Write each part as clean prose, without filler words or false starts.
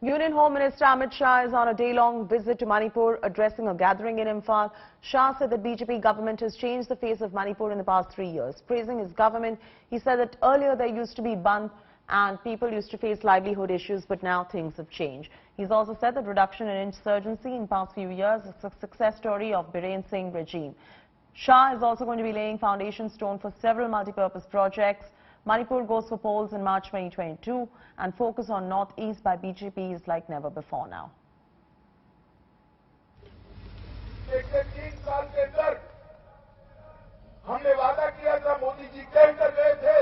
Union Home Minister Amit Shah is on a day-long visit to Manipur, addressing a gathering in Imphal. Shah said that BJP government has changed the face of Manipur in the past 3 years. Praising his government, he said that earlier there used to be Bandh and people used to face livelihood issues, but now things have changed. He's also said that reduction in insurgency in past few years is a success story of Biren Singh regime. Shah is also going to be laying foundation stone for several multi-purpose projects. Manipur goes for polls in March 2022 and focus on Northeast by BJP is like never before now. पिछले 3 साल के अंदर हमने वादा किया था, मोदी जी कह कर गए थे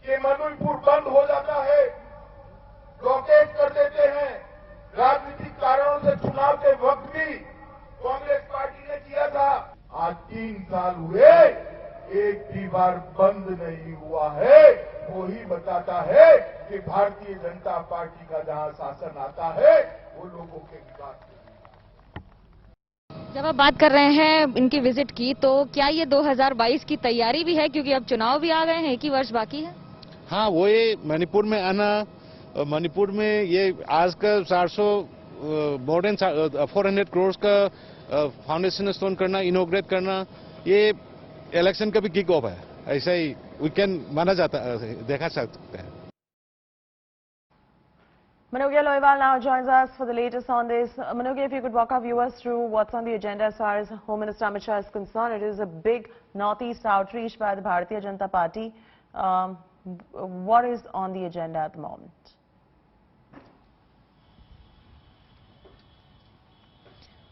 कि मणिपुर बंद हो जाता है, ब्लॉकेज कर देते हैं। राजनीतिक कारणों से चुनाव के वक्त भी कांग्रेस पार्टी ने किया था। आज 3 साल हुए, एक भी बार बंद नहीं हुआ है। वो ही बताता है कि भारतीय जनता पार्टी का जहां शासन आता है वो लोगों के विकास। जब आप बात कर रहे हैं इनकी विजिट की, तो क्या ये 2022 की तैयारी भी है, क्योंकि अब चुनाव भी आ गए हैं, 1 ही वर्ष बाकी है? हाँ, वो ये मणिपुर में आना, मणिपुर में ये आज का 400 मोर देन 400 करोड़ का फाउंडेशन स्टोन करना, इनोग्रेट करना, ये इलेक्शन का भी किक ऑफ है। ऐसा ही वीकेंड माना जाता है, देखा सकते हैं। Manogya Loiwal now joins us for the latest on this. Manogya, if you could walk our viewers through what's on the agenda as far as Home Minister Amit Shah is concerned. It is a big Northeast outreach by the Bharatiya Janata Party. What is on the agenda at the moment?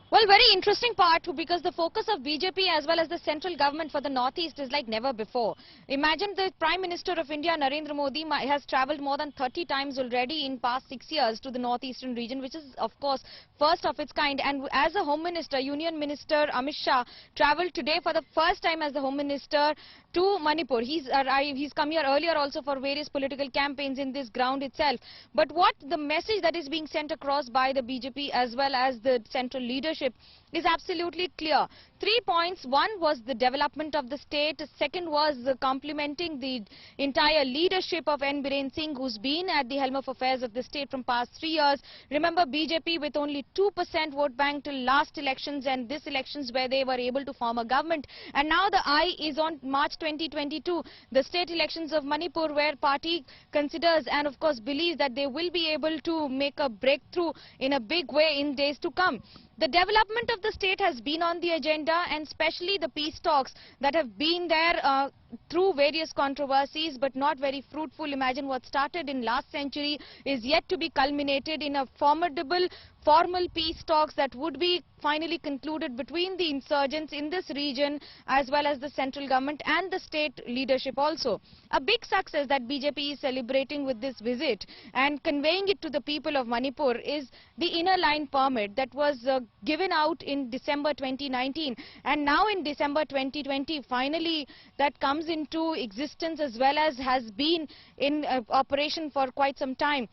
Well, very interesting part, because the focus of BJP as well as the central government for the Northeast is like never before. Imagine the Prime Minister of India, Narendra Modi, has travelled more than 30 times already in past 6 years to the Northeastern region, which is of course first of its kind. And as a Home Minister, Union Minister Amit Shah travelled today for the first time as the Home Minister to Manipur. He's come here earlier also for various political campaigns in this ground itself. But what the message that is being sent across by the BJP as well as the central leadership is absolutely clear. 3 points. One was the development of the state. Second was complimenting the entire leadership of N. Biren Singh, who's been at the helm of affairs of the state from past 3 years. Remember, BJP with only 2% vote bank till last elections, and this elections where they were able to form a government. And now the eye is on March 2022, the state elections of Manipur, where party considers and of course believes that they will be able to make a breakthrough in a big way in days to come. The development of the state has been on the agenda, and especially the peace talks that have been there through various controversies but not very fruitful. Imagine what started in last century is yet to be culminated in a formidable formal peace talks that would be finally concluded between the insurgents in this region as well as the central government and the state leadership also. A big success that BJP is celebrating with this visit and conveying it to the people of Manipur is the inner line permit that was given out in December 2019, and now in December 2020 finally that comes into existence as well as has been in operation for quite some time.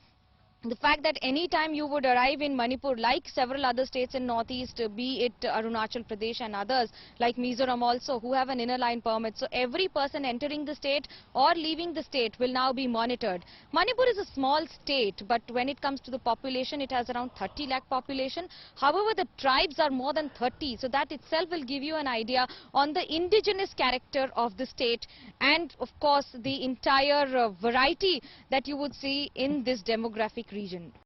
The fact that any time you would arrive in Manipur, like several other states in Northeast, be it Arunachal Pradesh and others, like Mizoram also, who have an inner line permit. So every person entering the state or leaving the state will now be monitored. Manipur is a small state, but when it comes to the population, it has around 30 lakh population. However, the tribes are more than 30. So that itself will give you an idea on the indigenous character of the state and, of course, the entire variety that you would see in this demographic region.